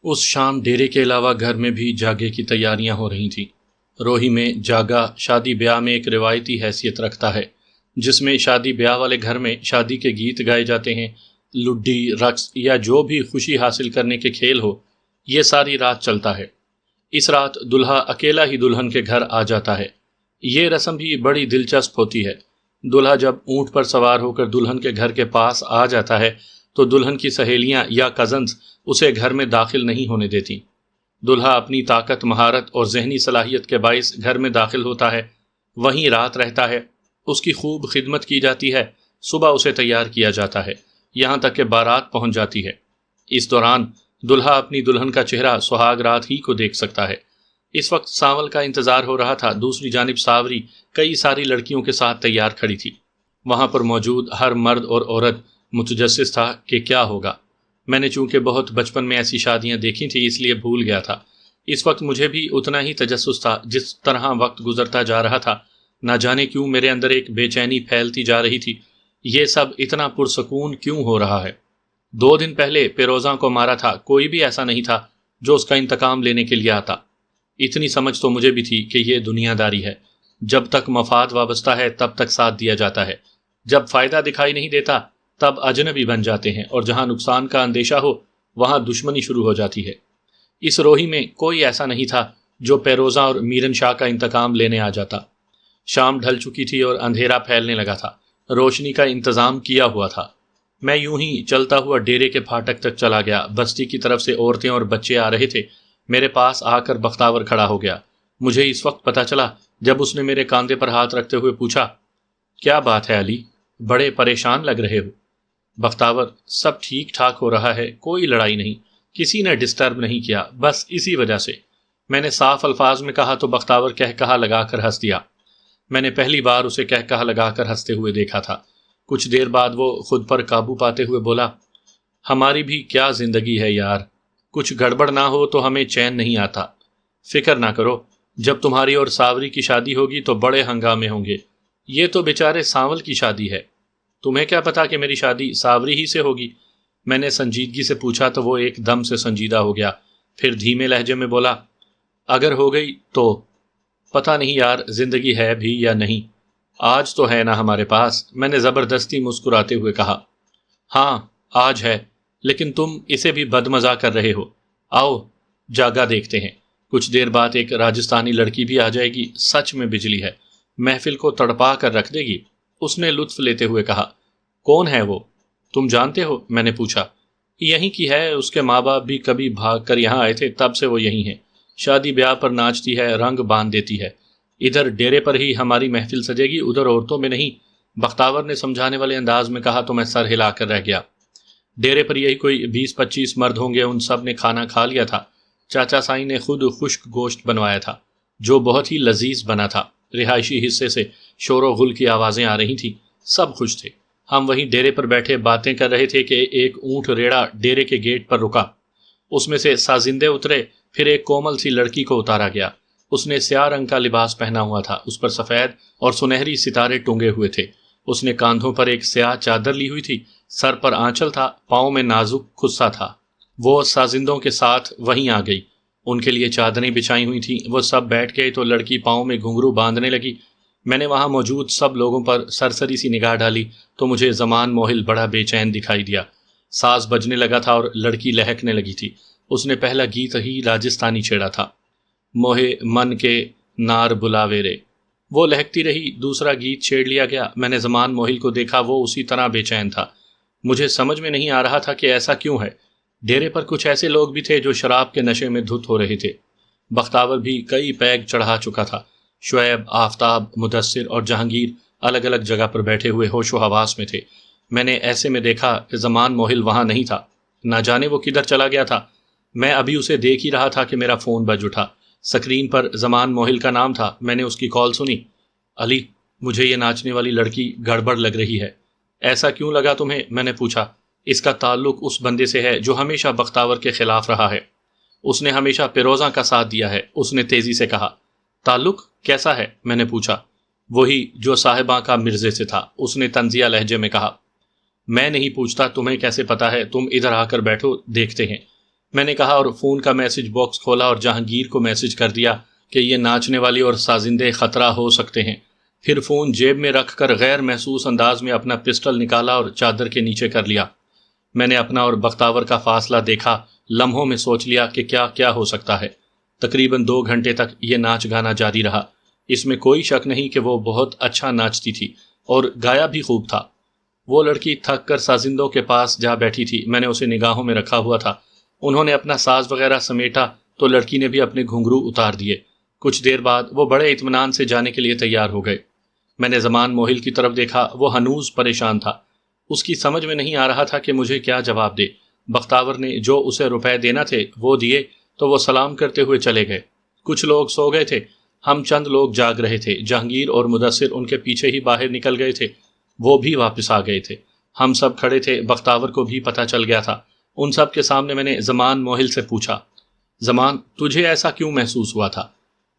اس شام ڈیرے کے علاوہ گھر میں بھی جاگے کی تیاریاں ہو رہی تھیں۔ روہی میں جاگا شادی بیاہ میں ایک روایتی حیثیت رکھتا ہے، جس میں شادی بیاہ والے گھر میں شادی کے گیت گائے جاتے ہیں، لڈی، رقص یا جو بھی خوشی حاصل کرنے کے کھیل ہو، یہ ساری رات چلتا ہے۔ اس رات دلہا اکیلا ہی دلہن کے گھر آ جاتا ہے۔ یہ رسم بھی بڑی دلچسپ ہوتی ہے۔ دلہا جب اونٹ پر سوار ہو کر دلہن کے گھر کے پاس آ جاتا ہے تو دلہن کی سہیلیاں یا کزنز اسے گھر میں داخل نہیں ہونے دیتی۔ دلہا اپنی طاقت، مہارت اور ذہنی صلاحیت کے باعث گھر میں داخل ہوتا ہے، وہیں رات رہتا ہے، اس کی خوب خدمت کی جاتی ہے، صبح اسے تیار کیا جاتا ہے، یہاں تک کہ بارات پہنچ جاتی ہے۔ اس دوران دلہا اپنی دلہن کا چہرہ سہاگ رات ہی کو دیکھ سکتا ہے۔ اس وقت سانول کا انتظار ہو رہا تھا، دوسری جانب ساوری کئی ساری لڑکیوں کے ساتھ تیار کھڑی تھی۔ وہاں پر موجود ہر مرد اور عورت متجسس تھا کہ کیا ہوگا۔ میں نے چونکہ بہت بچپن میں ایسی شادیاں دیکھی تھی، اس لیے بھول گیا تھا۔ اس وقت مجھے بھی اتنا ہی تجسس تھا، جس طرح وقت گزرتا جا رہا تھا نہ جانے کیوں میرے اندر ایک بے چینی پھیلتی جا رہی تھی۔ یہ سب اتنا پرسکون کیوں ہو رہا ہے؟ 2 دن پہلے پیروزاں کو مارا تھا، کوئی بھی ایسا نہیں تھا جو اس کا انتقام لینے کے لیے آتا۔ اتنی سمجھ تو مجھے بھی تھی کہ یہ دنیا داری ہے، جب تک مفاد وابستہ ہے تب تک ساتھ دیا جاتا ہے، جب فائدہ دکھائی نہیں دیتا تب اجنبی بن جاتے ہیں، اور جہاں نقصان کا اندیشہ ہو وہاں دشمنی شروع ہو جاتی ہے۔ اس روہی میں کوئی ایسا نہیں تھا جو پیروزاں اور میرن شاہ کا انتقام لینے آ جاتا۔ شام ڈھل چکی تھی اور اندھیرا پھیلنے لگا تھا، روشنی کا انتظام کیا ہوا تھا۔ میں یوں ہی چلتا ہوا ڈیرے کے پھاٹک تک چلا گیا۔ بستی کی طرف سے عورتیں اور بچے آ رہے تھے۔ میرے پاس آ کر بختاور کھڑا ہو گیا۔ مجھے اس وقت پتہ چلا جب اس نے میرے کاندھے پر ہاتھ رکھتے ہوئے پوچھا، کیا بات ہے علی، بڑے پریشان لگ رہے ہو؟ بختاور، سب ٹھیک ٹھاک ہو رہا ہے، کوئی لڑائی نہیں، کسی نے ڈسٹرب نہیں کیا، بس اسی وجہ سے۔ میں نے صاف الفاظ میں کہا تو بختاور کہا لگا کر ہنس دیا۔ میں نے پہلی بار اسے کہا لگا کر ہنستے ہوئے دیکھا تھا۔ کچھ دیر بعد وہ خود پر قابو پاتے ہوئے بولا، ہماری بھی کیا زندگی ہے یار، کچھ گڑبڑ نہ ہو تو ہمیں چین نہیں آتا۔ فکر نہ کرو، جب تمہاری اور ساوری کی شادی ہوگی تو بڑے ہنگامے ہوں گے۔ یہ تو بیچارے سانول کی شادی ہے، تمہیں کیا پتا کہ میری شادی ساوری ہی سے ہوگی؟ میں نے سنجیدگی سے پوچھا تو وہ ایک دم سے سنجیدہ ہو گیا، پھر دھیمے لہجے میں بولا، اگر ہو گئی تو پتہ نہیں یار، زندگی ہے بھی یا نہیں، آج تو ہے نا ہمارے پاس۔ میں نے زبردستی مسکراتے ہوئے کہا، ہاں آج ہے، لیکن تم اسے بھی بدمزہ کر رہے ہو۔ آؤ جاگا دیکھتے ہیں۔ کچھ دیر بعد ایک راجستھانی لڑکی بھی آ جائے گی، سچ میں بجلی ہے، محفل کو تڑپا کر رکھ دے گی۔ اس نے لطف لیتے ہوئے کہا، کون ہے وہ؟ تم جانتے ہو؟ میں نے پوچھا۔ یہیں کی ہے، اس کے ماں باپ بھی کبھی بھاگ کر یہاں آئے تھے، تب سے وہ یہیں ہے، شادی بیاہ پر ناچتی ہے، رنگ باندھ دیتی ہے۔ ادھر ڈیرے پر ہی ہماری محفل سجے گی، ادھر عورتوں میں نہیں۔ بختاور نے سمجھانے والے انداز میں کہا تو میں سر ہلا کر رہ گیا۔ ڈیرے پر یہی کوئی 20-25 مرد ہوں گے، ان سب نے کھانا کھا لیا تھا۔ چاچا سائی نے خود خشک گوشت بنوایا تھا جو بہت ہی لذیذ بنا تھا۔ رہائشی حصے سے شور و غل کی آوازیں آ رہی تھیں، سب خوش تھے۔ ہم وہیں ڈیرے پر بیٹھے باتیں کر رہے تھے کہ ایک اونٹ ریڑا ڈیرے کے گیٹ پر رکا۔ اس میں سے سازندے اترے، پھر ایک کومل سی لڑکی کو اتارا گیا۔ اس نے سیاہ رنگ کا لباس پہنا ہوا تھا، اس پر سفید اور سنہری ستارے ٹنگے ہوئے تھے۔ اس نے کاندھوں پر ایک سیاہ چادر لی ہوئی تھی، سر پر آنچل تھا، پاؤں میں نازک خصا تھا۔ وہ سازندوں کے ساتھ وہیں آ گئی، ان کے لیے چادریں بچھائی ہوئی تھیں۔ وہ سب بیٹھ گئے تو لڑکی پاؤں میں گھنگرو باندھنے لگی۔ میں نے وہاں موجود سب لوگوں پر سرسری سی نگاہ ڈالی تو مجھے زمان موہل بڑا بے چین دکھائی دیا۔ ساز بجنے لگا تھا اور لڑکی لہکنے لگی تھی۔ اس نے پہلا گیت ہی راجستھانی چھیڑا تھا، موہے من کے نار بلاوے رے۔ وہ لہکتی رہی، دوسرا گیت چھیڑ لیا گیا۔ میں نے زمان موہل کو دیکھا، وہ اسی طرح بے چین تھا۔ مجھے سمجھ میں نہیں آ رہا تھا کہ ایسا کیوں ہے۔ ڈیرے پر کچھ ایسے لوگ بھی تھے جو شراب کے نشے میں دھت ہو رہے تھے۔ بختاور بھی کئی پیگ چڑھا چکا تھا۔ شعیب، آفتاب، مدثر اور جہانگیر الگ الگ جگہ پر بیٹھے ہوئے ہوش و حواس میں تھے۔ میں نے ایسے میں دیکھا کہ زمان موہل وہاں نہیں تھا، نہ جانے وہ کدھر چلا گیا تھا۔ میں ابھی اسے دیکھ ہی رہا تھا کہ میرا فون بج اٹھا۔ سکرین پر زمان موہل کا نام تھا۔ میں نے اس کی کال سنی، علی، مجھے یہ ناچنے والی لڑکی گڑبڑ لگ رہی ہے۔ ایسا کیوں لگا تمہیں؟ میں نے پوچھا۔ اس کا تعلق اس بندے سے ہے جو ہمیشہ بختاور کے خلاف رہا ہے، اس نے ہمیشہ پیروزاں کا ساتھ دیا ہے۔ اس نے تیزی سے کہا۔ تعلق کیسا ہے؟ میں نے پوچھا۔ وہی جو صاحباں کا مرزے سے تھا، اس نے طنزیہ لہجے میں کہا۔ میں نہیں پوچھتا، تمہیں کیسے پتا ہے؟ تم ادھر آ کر بیٹھو، دیکھتے ہیں۔ میں نے کہا اور فون کا میسج باکس کھولا اور جہانگیر کو میسج کر دیا کہ یہ ناچنے والی اور سازندے خطرہ ہو سکتے ہیں۔ پھر فون جیب میں رکھ کر غیر محسوس انداز میں اپنا پسٹل نکالا اور چادر کے نیچے کر لیا۔ میں نے اپنا اور بختاور کا فاصلہ دیکھا، لمحوں میں سوچ لیا کہ کیا ہو سکتا ہے۔ تقریباً 2 گھنٹے تک یہ ناچ گانا جاری رہا۔ اس میں کوئی شک نہیں کہ وہ بہت اچھا ناچتی تھی اور گایا بھی خوب تھا۔ وہ لڑکی تھک کر سازندوں کے پاس جا بیٹھی تھی۔ میں نے اسے نگاہوں میں رکھا ہوا تھا۔ انہوں نے اپنا ساز وغیرہ سمیٹا تو لڑکی نے بھی اپنے گھنگرو اتار دیے۔ کچھ دیر بعد وہ بڑے اطمینان سے جانے کے لیے تیار ہو گئے۔ میں نے زمان موہل کی طرف دیکھا، وہ ہنوز پریشان تھا۔ اس کی سمجھ میں نہیں آ رہا تھا کہ مجھے کیا جواب دے۔ بختاور نے جو اسے روپے دینا تھے وہ دیے تو وہ سلام کرتے ہوئے چلے گئے۔ کچھ لوگ سو گئے تھے، ہم چند لوگ جاگ رہے تھے۔ جہانگیر اور مدثر ان کے پیچھے ہی باہر نکل گئے تھے، وہ بھی واپس آ گئے تھے۔ ہم سب کھڑے تھے، بختاور کو بھی پتہ چل گیا تھا۔ ان سب کے سامنے میں نے زمان موہل سے پوچھا، زمان تجھے ایسا کیوں محسوس ہوا تھا؟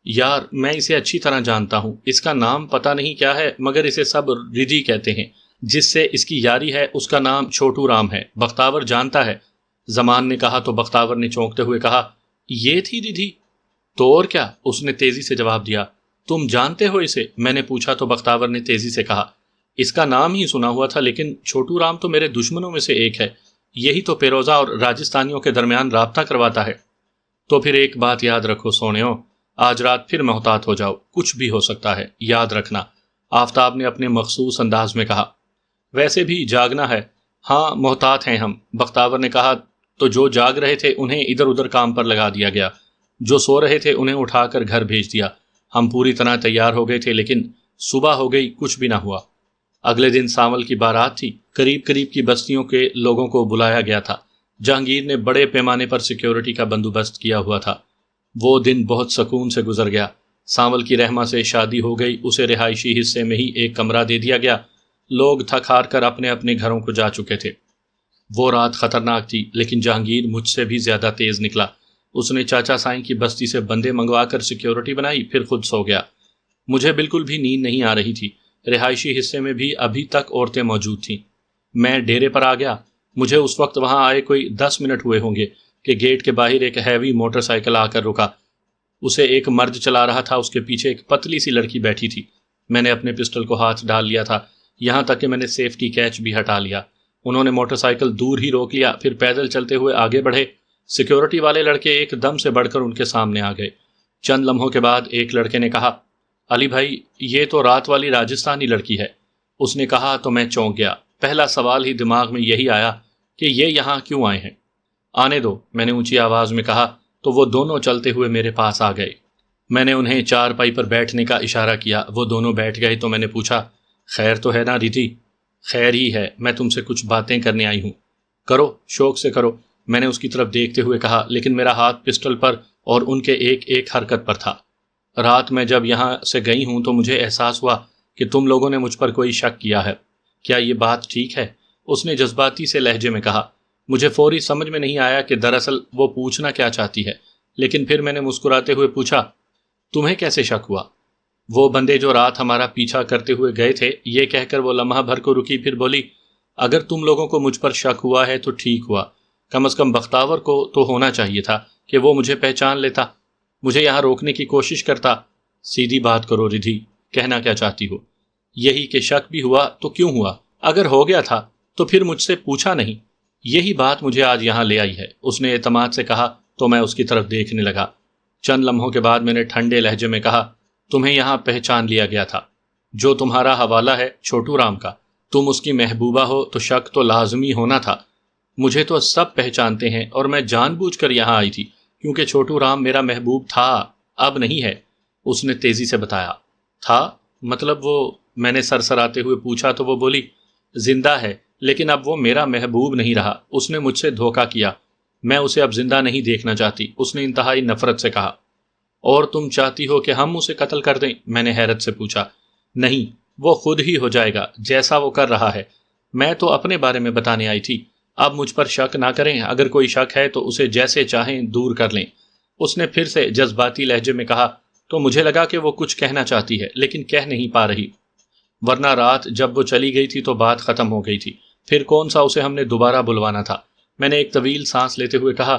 یار میں اسے اچھی طرح جانتا ہوں، اس کا نام پتہ نہیں کیا ہے مگر اسے سب ردھی کہتے ہیں۔ جس سے اس کی یاری ہے اس کا نام چھوٹو رام ہے، بختاور جانتا ہے۔ زمان نے کہا تو بختاور نے چونکتے ہوئے کہا، یہ تھی ردھی؟ تو اور کیا، اس نے تیزی سے جواب دیا۔ تم جانتے ہو اسے؟ میں نے پوچھا تو بختاور نے تیزی سے کہا، اس کا نام ہی سنا ہوا تھا لیکن چھوٹو رام تو میرے دشمنوں میں سے ایک ہے، یہی تو پیروزہ اور راجستھانیوں کے درمیان رابطہ کرواتا ہے۔ تو پھر ایک بات یاد رکھو سونےو، آج رات پھر محتاط ہو جاؤ، کچھ بھی ہو سکتا ہے، یاد رکھنا، آفتاب نے اپنے مخصوص انداز میں کہا۔ ویسے بھی جاگنا ہے۔ ہاں محتاط ہیں ہم، بختاور نے کہا۔ تو جو جاگ رہے تھے انہیں ادھر ادھر کام پر لگا دیا گیا، جو سو رہے تھے انہیں اٹھا کر گھر بھیج دیا۔ ہم پوری طرح تیار ہو گئے تھے لیکن صبح ہو گئی، کچھ بھی نہ ہوا۔ اگلے دن سانول کی بارات تھی، قریب کی بستیوں کے لوگوں کو بلایا گیا تھا۔ جہانگیر نے بڑے پیمانے پر سیکیورٹی کا بندوبست کیا ہوا تھا۔ وہ دن بہت سکون سے گزر گیا۔ سانول کی رحمہ سے شادی ہو گئی، اسے رہائشی حصے میں ہی ایک کمرہ دے دیا گیا۔ لوگ تھک ہار کر اپنے اپنے گھروں کو جا چکے تھے۔ وہ رات خطرناک تھی لیکن جہانگیر مجھ سے بھی زیادہ تیز نکلا۔ اس نے چاچا سائیں کی بستی سے بندے منگوا کر سیکیورٹی بنائی، پھر خود سو گیا۔ مجھے بالکل بھی نیند نہیں آ رہی تھی۔ رہائشی حصے میں بھی ابھی تک عورتیں موجود تھیں۔ میں ڈیرے پر آ گیا۔ مجھے اس وقت وہاں آئے کوئی 10 منٹ ہوئے ہوں گے کہ گیٹ کے باہر ایک ہیوی موٹر سائیکل آ کر رکا۔ اسے ایک مرد چلا رہا تھا، اس کے پیچھے ایک پتلی سی لڑکی بیٹھی تھی۔ میں نے اپنے پسٹل کو ہاتھ ڈال لیا تھا، یہاں تک کہ میں نے سیفٹی کیچ بھی ہٹا لیا۔ انہوں نے موٹر سائیکل دور ہی روک لیا، پھر پیدل چلتے ہوئے آگے بڑھے۔ سیکیورٹی والے لڑکے ایک دم سے بڑھ کر ان کے سامنے آ گئے۔ چند لمحوں کے بعد ایک لڑکے نے کہا، علی بھائی یہ تو رات والی راجستھانی لڑکی ہے۔ اس نے کہا تو میں چونک گیا۔ پہلا سوال ہی دماغ میں یہی آیا کہ یہ یہاں کیوں آئے ہیں؟ آنے دو، میں نے اونچی آواز میں کہا تو وہ دونوں چلتے ہوئے میرے پاس آ گئے۔ میں نے انہیں چارپائی پر بیٹھنے کا اشارہ کیا، وہ دونوں بیٹھ گئے تو میں نے پوچھا، خیر تو ہے نا ردھی؟ خیر ہی ہے، میں تم سے کچھ باتیں کرنے آئی ہوں۔ کرو، شوق سے کرو، میں نے اس کی طرف دیکھتے ہوئے کہا، لیکن میرا ہاتھ پسٹل پر اور ان کے ایک ایک حرکت پر تھا۔ رات میں جب یہاں سے گئی ہوں تو مجھے احساس ہوا کہ تم لوگوں نے مجھ پر کوئی شک کیا ہے۔ کیا یہ بات ٹھیک ہے؟ اس نے جذباتی سے لہجے میں کہا۔ مجھے فوری سمجھ میں نہیں آیا کہ دراصل وہ پوچھنا کیا چاہتی ہے، لیکن پھر میں نے مسکراتے ہوئے پوچھا، تمہیں کیسے شک ہوا؟ وہ بندے جو رات ہمارا پیچھا کرتے ہوئے گئے تھے، یہ کہہ کر وہ لمحہ بھر کو رکی، پھر بولی، اگر تم لوگوں کو مجھ پر شک ہوا ہے تو ٹھیک ہوا، کم از کم بختاور کو تو ہونا چاہیے تھا کہ وہ مجھے پہچان لیتا، مجھے یہاں روکنے کی کوشش کرتا۔ سیدھی بات کرو ردھی، کہنا کیا چاہتی ہو؟ یہی کہ شک بھی ہوا تو کیوں ہوا؟ اگر ہو گیا تھا تو پھر مجھ سے پوچھا نہیں؟ یہی بات مجھے آج یہاں لے آئی ہے، اس نے اعتماد سے کہا تو میں اس کی طرف دیکھنے لگا۔ چند لمحوں کے بعد میں نے ٹھنڈے لہجے میں کہا، تمہیں یہاں پہچان لیا گیا تھا، جو تمہارا حوالہ ہے چھوٹو رام کا، تم اس کی محبوبہ ہو تو شک تو لازمی ہونا تھا۔ مجھے تو سب پہچانتے ہیں اور میں جان بوجھ کر یہاں آئی تھی کیونکہ چھوٹو رام میرا محبوب تھا، اب نہیں ہے، اس نے تیزی سے بتایا۔ تھا مطلب وہ؟ میں نے سرسراتے ہوئے پوچھا تو وہ بولی، زندہ ہے لیکن اب وہ میرا محبوب نہیں رہا، اس نے مجھ سے دھوکہ کیا، میں اسے اب زندہ نہیں دیکھنا چاہتی، اس نے انتہائی نفرت سے کہا۔ اور تم چاہتی ہو کہ ہم اسے قتل کر دیں؟ میں نے حیرت سے پوچھا۔ نہیں، وہ خود ہی ہو جائے گا جیسا وہ کر رہا ہے، میں تو اپنے بارے میں بتانے آئی تھی، اب مجھ پر شک نہ کریں، اگر کوئی شک ہے تو اسے جیسے چاہیں دور کر لیں۔ اس نے پھر سے جذباتی لہجے میں کہا تو مجھے لگا کہ وہ کچھ کہنا چاہتی ہے لیکن کہہ نہیں پا رہی، ورنہ رات جب وہ چلی گئی تھی تو بات ختم ہو گئی تھی، پھر کون سا اسے ہم نے دوبارہ بلوانا تھا۔ میں نے ایک طویل سانس لیتے ہوئے کہا،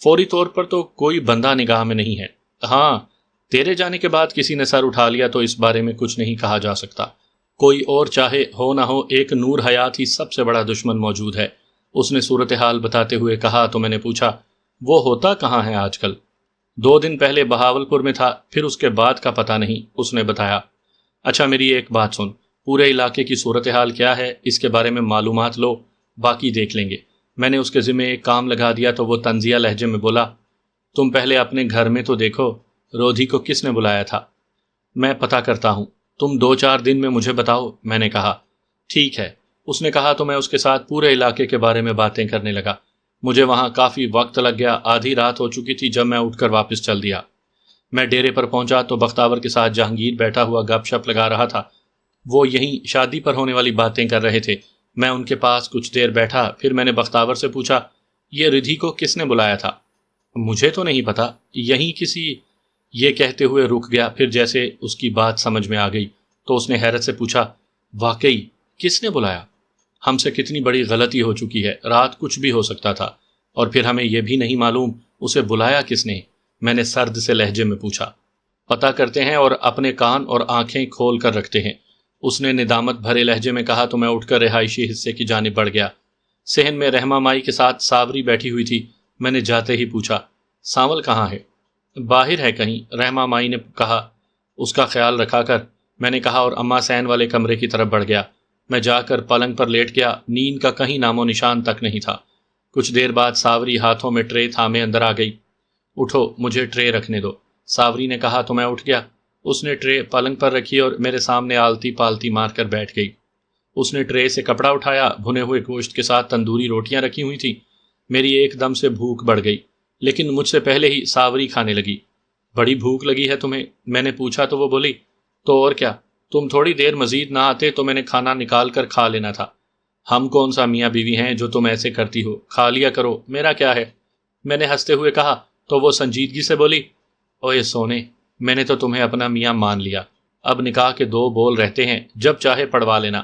فوری طور پر تو کوئی بندہ نگاہ میں نہیں ہے۔ ہاں، تیرے جانے کے بعد کسی نے سر اٹھا لیا تو اس بارے میں کچھ نہیں کہا جا سکتا۔ کوئی اور چاہے ہو نہ ہو، ایک نور حیات ہی سب سے بڑا دشمن موجود ہے۔ اس نے صورتحال بتاتے ہوئے کہا تو میں نے پوچھا، وہ ہوتا کہاں ہے آج کل؟ 2 دن پہلے بہاولپور میں تھا، پھر اس کے بعد کا پتہ نہیں، اس نے بتایا۔ اچھا میری ایک بات سن، پورے علاقے کی صورتحال کیا ہے اس کے بارے میں معلومات لو، باقی دیکھ لیں گے۔ میں نے اس کے ذمہ ایک کام لگا دیا تو وہ طنزیہ لہجے میں بولا، تم پہلے اپنے گھر میں تو دیکھو، رودھی کو کس نے بلایا تھا؟ میں پتہ کرتا ہوں، تم 2-4 دن میں مجھے بتاؤ، میں نے کہا۔ ٹھیک ہے، اس نے کہا تو میں اس کے ساتھ پورے علاقے کے بارے میں باتیں کرنے لگا۔ مجھے وہاں کافی وقت لگ گیا، آدھی رات ہو چکی تھی جب میں اٹھ کر واپس چل دیا۔ میں ڈیرے پر پہنچا تو بختاور کے ساتھ جہانگیر بیٹھا ہوا گپ شپ لگا رہا تھا۔ وہ یہیں شادی پر ہونے والی باتیں کر رہے تھے۔ میں ان کے پاس کچھ دیر بیٹھا، پھر میں نے بختاور سے پوچھا، یہ ردھی کو کس نے بلایا تھا؟ مجھے تو نہیں پتا، یہیں کسی، یہ کہتے ہوئے رک گیا۔ پھر جیسے اس کی بات سمجھ میں آ گئی تو اس نے حیرت سے پوچھا، واقعی کس نے بلایا؟ ہم سے کتنی بڑی غلطی ہو چکی ہے، رات کچھ بھی ہو سکتا تھا، اور پھر ہمیں یہ بھی نہیں معلوم اسے بلایا کس نے؟ میں نے سرد سے لہجے میں پوچھا۔ پتہ کرتے ہیں اور اپنے کان اور آنکھیں کھول کر رکھتے ہیں، اس نے ندامت بھرے لہجے میں کہا تو میں اٹھ کر رہائشی حصے کی جانب بڑھ گیا۔ صحن میں رحمہ مائی کے ساتھ ساوری بیٹھی ہوئی تھی۔ میں نے جاتے ہی پوچھا، سانول کہاں ہے؟ باہر ہے کہیں، رحمہ مائی نے کہا، اس کا خیال رکھا کر، میں نے کہا اور اماں سین والے کمرے کی طرف بڑھ گیا۔ میں جا کر پلنگ پر لیٹ گیا، نیند کا کہیں نام و نشان تک نہیں تھا۔ کچھ دیر بعد ساوری ہاتھوں میں ٹرے تھامے اندر آ گئی۔ اٹھو، مجھے ٹرے رکھنے دو، ساوری نے کہا تو میں اٹھ گیا۔ اس نے ٹرے پلنگ پر رکھی اور میرے سامنے آلتی پالتی مار کر بیٹھ گئی۔ اس نے ٹرے سے کپڑا اٹھایا، بھنے ہوئے گوشت کے ساتھ تندوری روٹیاں رکھی ہوئی تھیں۔ میری ایک دم سے بھوک بڑھ گئی، لیکن مجھ سے پہلے ہی ساوری کھانے لگی۔ بڑی بھوک لگی ہے تمہیں؟ میں نے پوچھا تو وہ بولی، تو اور کیا، تم تھوڑی دیر مزید نہ آتے تو میں نے کھانا نکال کر کھا لینا تھا۔ ہم کون سا میاں بیوی ہیں جو تم ایسے کرتی ہو، کھا لیا کرو، میرا کیا ہے؟ میں نے ہنستے ہوئے کہا تو وہ سنجیدگی سے بولی، اوے سونے، میں نے تو تمہیں اپنا میاں مان لیا، اب نکاح کے 2 بول رہتے ہیں، جب چاہے پڑھوا لینا۔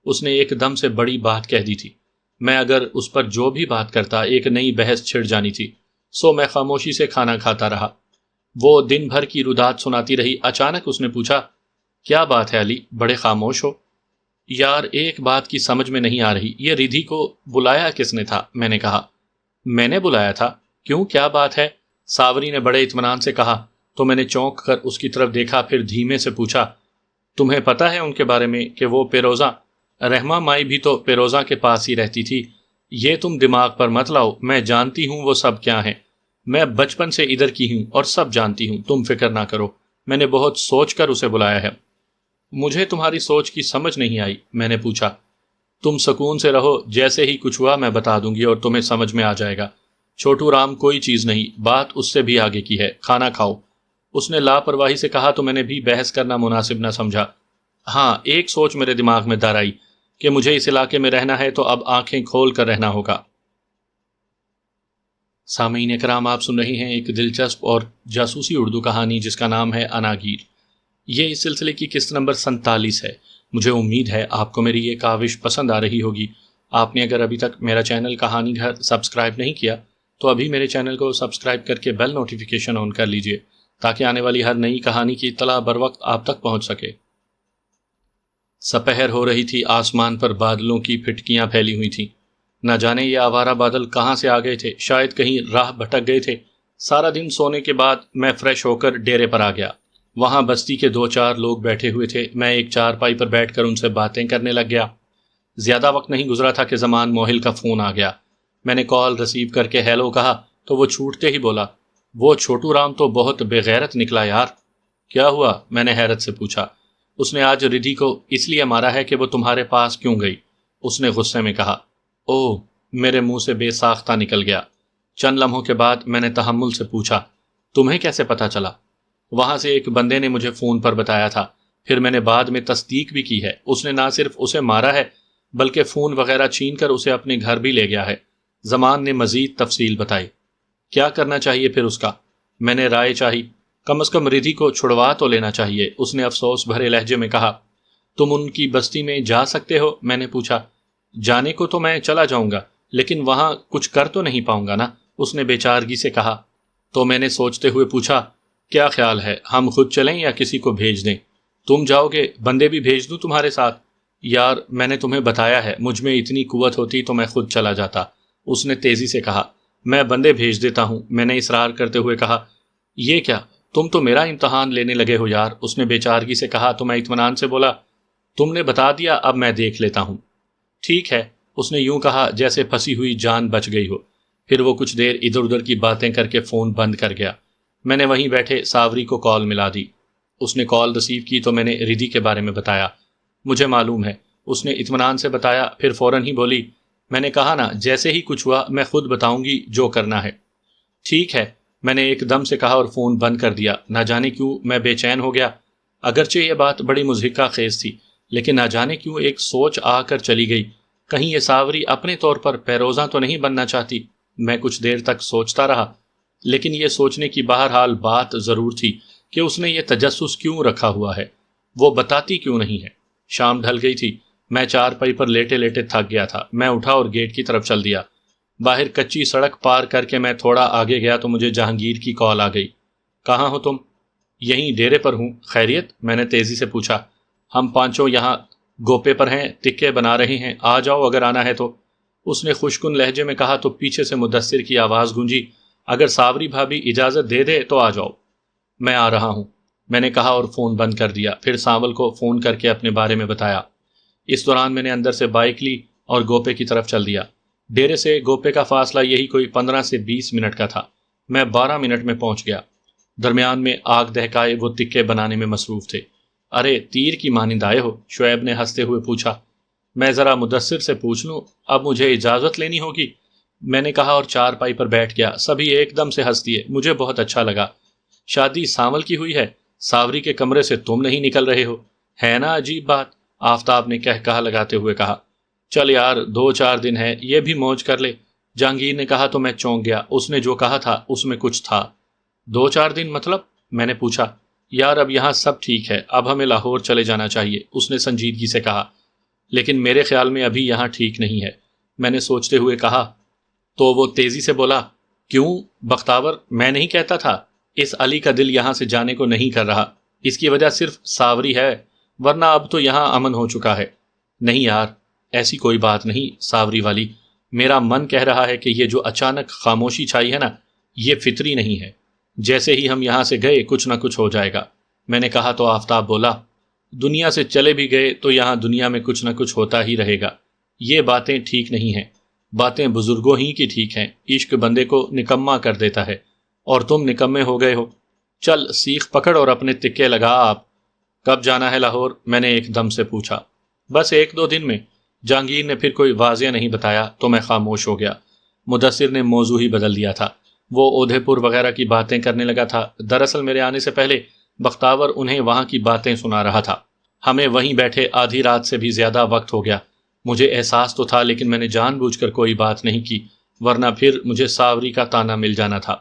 اس نے ایک دم سے بڑی بات کہہ دی تھی، میں اگر اس پر جو بھی بات کرتا ایک نئی بحث چھڑ جانی تھی، سو میں خاموشی سے کھانا کھاتا رہا۔ وہ دن بھر کی رودات سناتی رہی۔ اچانک اس نے پوچھا، کیا بات ہے علی، بڑے خاموش ہو؟ یار ایک بات کی سمجھ میں نہیں آ رہی، یہ ردھی کو بلایا کس نے تھا؟ میں نے کہا۔ میں نے بلایا تھا؟ کیوں، کیا بات ہے؟ ساوری نے بڑے اطمینان سے کہا تو میں نے چونک کر اس کی طرف دیکھا، پھر دھیمے سے پوچھا، تمہیں پتا ہے ان کے بارے میں کہ وہ پیروزہ؟ رحمہ مائی بھی تو پیروزہ کے پاس ہی رہتی تھی۔ یہ تم دماغ پر مت لاؤ، میں جانتی ہوں وہ سب کیا ہیں، میں بچپن سے ادھر کی ہوں اور سب جانتی ہوں، تم فکر نہ کرو، میں نے بہت سوچ کر اسے بلایا ہے۔ مجھے تمہاری سوچ کی سمجھ نہیں آئی، میں نے پوچھا۔ تم سکون سے رہو، جیسے ہی کچھ ہوا میں بتا دوں گی اور تمہیں سمجھ میں آ جائے گا۔ چھوٹو رام کوئی چیز نہیں، بات اس سے بھی آگے کی ہے، کھانا کھاؤ۔ اس نے لاپرواہی سے کہا تو میں نے بھی بحث کرنا مناسب نہ سمجھا۔ ہاں، ایک سوچ میرے دماغ میں دار آئی کہ مجھے اس علاقے میں رہنا ہے تو اب آنکھیں کھول کر رہنا ہوگا۔ سامعین اکرام، آپ سن رہے ہیں ایک دلچسپ اور جاسوسی اردو کہانی جس کا نام ہے اناگیر۔ یہ اس سلسلے کی قسط نمبر 47 ہے۔ مجھے امید ہے آپ کو میری یہ کاوش پسند آ رہی ہوگی۔ آپ نے اگر ابھی تک میرا چینل کہانی گھر سبسکرائب نہیں کیا تو ابھی میرے چینل کو سبسکرائب کر کے بیل نوٹیفیکیشن آن کر لیجئے تاکہ آنے والی ہر نئی کہانی کی اطلاع بر وقت آپ تک پہنچ سکے۔ سپہر ہو رہی تھی، آسمان پر بادلوں کی پھٹکیاں پھیلی ہوئی تھیں۔ نہ جانے یہ آوارہ بادل کہاں سے آ گئے تھے، شاید کہیں راہ بھٹک گئے تھے۔ سارا دن سونے کے بعد میں فریش ہو کر ڈیرے پر آ گیا۔ وہاں بستی کے 2-4 لوگ بیٹھے ہوئے تھے۔ میں ایک چارپائی پر بیٹھ کر ان سے باتیں کرنے لگ گیا۔ زیادہ وقت نہیں گزرا تھا کہ زمان موہل کا فون آ گیا۔ میں نے کال ریسیو کر کے ہیلو کہا تو وہ چھوٹتے ہی بولا، وہ چھوٹو رام تو بہت بے غیرت نکلا یار۔ کیا ہوا؟ میں نے حیرت سے پوچھا۔ اس نے آج ردھی کو اس لیے مارا ہے کہ وہ تمہارے پاس کیوں گئی، اس نے غصے میں کہا۔ اوہ، میرے منہ سے بے ساختہ نکل گیا۔ چند لمحوں کے بعد میں نے تحمل سے پوچھا، تمہیں کیسے پتا چلا؟ وہاں سے ایک بندے نے مجھے فون پر بتایا تھا، پھر میں نے بعد میں تصدیق بھی کی ہے۔ اس نے نہ صرف اسے مارا ہے بلکہ فون وغیرہ چھین کر اسے اپنے گھر بھی لے گیا ہے۔ زمان نے مزید تفصیل بتائی۔ کیا کرنا چاہیے پھر اس کا؟ میں نے رائے چاہی۔ کم از کم ردھی کو چھڑوا تو لینا چاہیے، اس نے افسوس بھرے لہجے میں کہا۔ تم ان کی بستی میں جا سکتے ہو؟ میں نے پوچھا۔ جانے کو تو میں چلا جاؤں گا، لیکن وہاں کچھ کر تو نہیں پاؤں گا نا، اس نے بے چارگی سے کہا۔ تو میں نے سوچتے ہوئے پوچھا، کیا خیال ہے، ہم خود چلیں یا کسی کو بھیج دیں؟ تم جاؤ گے، بندے بھی بھیج دوں تمہارے ساتھ؟ یار میں نے تمہیں بتایا ہے، مجھ میں اتنی قوت ہوتی تو میں خود چلا جاتا، اس نے تیزی سے کہا۔ میں بندے بھیج دیتا ہوں، میں نے اصرار کرتے ہوئے کہا۔ یہ کیا، تم تو میرا امتحان لینے لگے ہو یار، اس نے بے چارگی سے کہا تو میں اطمینان سے بولا، تم نے بتا دیا، اب میں دیکھ لیتا ہوں۔ ٹھیک ہے، اس نے یوں کہا جیسے پھنسی ہوئی جان بچ گئی ہو۔ پھر وہ کچھ دیر ادھر ادھر کی باتیں کر کے فون بند کر گیا۔ میں نے وہیں بیٹھے ساوری کو کال ملا دی۔ اس نے کال ریسیو کی تو میں نے ردھی کے بارے میں بتایا۔ مجھے معلوم ہے، اس نے اطمینان سے بتایا، پھر فوراً ہی بولی، میں نے کہا نا جیسے ہی کچھ ہوا میں خود بتاؤں گی جو کرنا ہے۔ ٹھیک ہے، میں نے ایک دم سے کہا اور فون بند کر دیا۔ نہ جانے کیوں میں بے چین ہو گیا۔ اگرچہ یہ بات بڑی مضحکہ خیز تھی، لیکن نہ جانے کیوں ایک سوچ آ کر چلی گئی، کہیں یہ ساوری اپنے طور پر پیروزاں تو نہیں بننا چاہتی۔ میں کچھ دیر تک سوچتا رہا، لیکن یہ سوچنے کی بہرحال بات ضرور تھی کہ اس نے یہ تجسس کیوں رکھا ہوا ہے، وہ بتاتی کیوں نہیں ہے۔ شام ڈھل گئی تھی، میں چارپائی پر لیٹے لیٹے تھک گیا تھا۔ میں اٹھا اور گیٹ کی طرف چل دیا۔ باہر کچی سڑک پار کر کے میں تھوڑا آگے گیا تو مجھے جہانگیر کی کال آ گئی۔ کہاں ہو تم؟ یہیں ڈیرے پر ہوں۔ خیریت؟ میں نے تیزی سے پوچھا۔ ہم پانچوں یہاں گوپے پر ہیں، ٹکے بنا رہے ہیں، آ جاؤ اگر آنا ہے تو، اس نے خوشکن لہجے میں کہا تو پیچھے سے مدثر کی آواز گونجی، اگر ساوری بھابھی اجازت دے دے تو آ جاؤ۔ میں آ رہا ہوں، میں نے کہا اور فون بند کر دیا۔ پھر سانول کو فون کر کے اپنے بارے میں بتایا۔ اس دوران میں نے اندر سے بائک لی اور گوپے کی طرف چل دیا۔ ڈیرے سے گوپے کا فاصلہ یہی کوئی 15 سے 20 منٹ کا تھا۔ میں 12 منٹ میں پہنچ گیا۔ درمیان میں آگ دہکائے وہ تکے بنانے میں مصروف تھے۔ ارے تیر کی مانند آئے ہو؟ شعیب نے ہنستے ہوئے پوچھا۔ میں ذرا مدثر سے پوچھ لوں، اب مجھے اجازت لینی ہوگی، میں نے کہا اور چارپائی پر بیٹھ گیا۔ سبھی ایک دم سے ہنس دیے، مجھے بہت اچھا لگا۔ شادی سانول کی ہوئی ہے، ساوری کے کمرے سے تم نہیں نکل رہے ہو، ہے نا عجیب بات؟ آفتاب نے کہا لگاتے ہوئے کہا۔ چل یار 2-4 دن ہے، یہ بھی موج کر لے، جہانگیر نے کہا تو میں چونک گیا۔ اس نے جو کہا تھا اس میں کچھ تھا۔ 2-4 دن مطلب؟ میں نے پوچھا۔ یار اب یہاں سب ٹھیک ہے، اب ہمیں لاہور چلے جانا چاہیے، اس نے سنجیدگی سے کہا۔ لیکن میرے خیال میں ابھی یہاں ٹھیک نہیں ہے، میں نے سوچتے ہوئے کہا۔ تو وہ تیزی سے بولا، کیوں بختاور؟ میں نہیں کہتا تھا اس علی کا دل یہاں سے جانے کو نہیں کر رہا، اس کی وجہ صرف ساوری ہے، ورنہ اب تو یہاں امن ہو چکا ہے۔ نہیں یار، ایسی کوئی بات نہیں ساوری والی، میرا من کہہ رہا ہے کہ یہ جو اچانک خاموشی چھائی ہے نا، یہ فطری نہیں ہے، جیسے ہی ہم یہاں سے گئے کچھ نہ کچھ ہو جائے گا۔ میں نے کہا تو آفتاب بولا، دنیا سے چلے بھی گئے تو یہاں دنیا میں کچھ نہ کچھ ہوتا ہی رہے گا، یہ باتیں ٹھیک نہیں ہیں، باتیں بزرگوں ہی کی ٹھیک ہیں، عشق بندے کو نکما کر دیتا ہے، اور تم نکمے ہو گئے ہو۔ چل سیخ پکڑ اور اپنے تکے لگا۔ آپ کب جانا ہے لاہور؟ میں نے ایک دم سے پوچھا۔ بس 1-2 دن میں، جہانگیر نے پھر کوئی واضح نہیں بتایا تو میں خاموش ہو گیا۔ مدثر نے موضوع ہی بدل دیا تھا، وہ اودھے پور وغیرہ کی باتیں کرنے لگا تھا۔ دراصل میرے آنے سے پہلے بختاور انہیں وہاں کی باتیں سنا رہا تھا۔ ہمیں وہیں بیٹھے آدھی رات سے بھی زیادہ وقت ہو گیا۔ مجھے احساس تو تھا لیکن میں نے جان بوجھ کر کوئی بات نہیں کی، ورنہ پھر مجھے ساوری کا تانا مل جانا تھا۔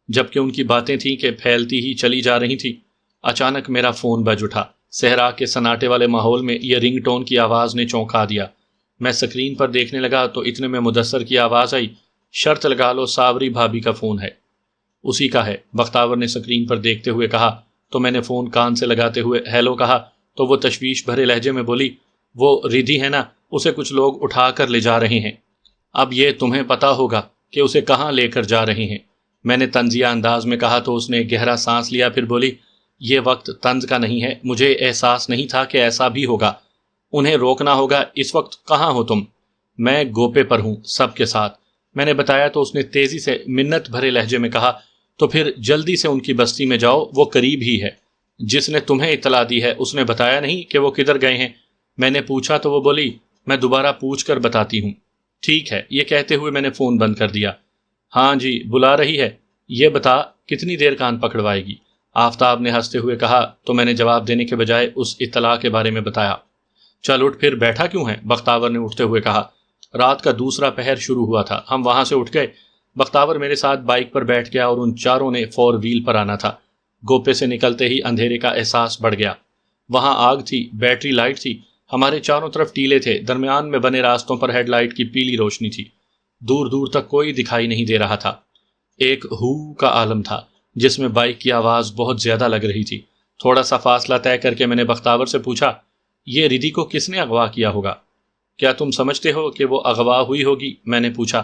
جبکہ ان کی باتیں تھیں کہ پھیلتی ہی چلی جا رہی تھی۔ اچانک میرا فون بج اٹھا۔ صحرا کے سناٹے والے ماحول میں یہ رنگ ٹون کی آواز نے چونکا دیا۔ میں سکرین پر دیکھنے لگا تو اتنے میں مدثر کی آواز آئی، شرط لگا لو ساوری بھابھی کا فون ہے۔ اسی کا ہے، بختاور نے سکرین پر دیکھتے ہوئے کہا تو میں نے فون کان سے لگاتے ہوئے ہیلو کہا تو وہ تشویش بھرے لہجے میں بولی، وہ ردھی ہے نا، اسے کچھ لوگ اٹھا کر لے جا رہے ہیں، اب یہ تمہیں پتا ہوگا کہ اسے کہاں لے کر جا رہے ہیں۔ میں نے طنزیہ انداز میں کہا تو اس نے گہرا سانس لیا، پھر بولی، یہ وقت طنز کا نہیں ہے، مجھے احساس نہیں تھا کہ ایسا بھی ہوگا، انہیں روکنا ہوگا۔ اس وقت کہاں ہو تم؟ میں گوپے پر ہوں سب کے ساتھ، میں نے بتایا تو اس نے تیزی سے منت بھرے لہجے میں کہا، تو پھر جلدی سے ان کی بستی میں جاؤ، وہ قریب ہی ہے۔ جس نے تمہیں اطلاع دی ہے اس نے بتایا نہیں کہ وہ کدھر گئے ہیں؟ میں نے پوچھا تو وہ بولی، میں دوبارہ پوچھ کر بتاتی ہوں۔ ٹھیک ہے، یہ کہتے ہوئے میں نے فون بند کر دیا۔ ہاں جی بلا رہی ہے، یہ بتا کتنی دیر کان پکڑوائے گی؟ آفتاب نے ہنستے ہوئے کہا تو میں نے جواب دینے کے بجائے اس اطلاع کے بارے میں بتایا۔ چل اٹھ، پھر بیٹھا کیوں ہے؟ بختاور نے اٹھتے ہوئے کہا۔ رات کا دوسرا پہر شروع ہوا تھا، ہم وہاں سے اٹھ گئے۔ بختاور میرے ساتھ بائک پر بیٹھ گیا اور ان چاروں نے 4 وہیل پر آنا تھا۔ گوپے سے نکلتے ہی اندھیرے کا احساس بڑھ گیا۔ وہاں آگ تھی، بیٹری لائٹ تھی، ہمارے چاروں طرف ٹیلے تھے، درمیان میں بنے راستوں پر ہیڈ لائٹ کی پیلی روشنی تھی، دور دور تک کوئی دکھائی نہیں دے رہا تھا۔ ایک ہو کا عالم تھا جس میں بائک کی آواز بہت زیادہ لگ رہی تھی۔ تھوڑا سا فاصلہ طے کر کے میں نے بختاور سے پوچھا، یہ ردھی کو کس نے اغوا کیا ہوگا؟ کیا تم سمجھتے ہو کہ وہ اغوا ہوئی ہوگی؟ میں نے پوچھا۔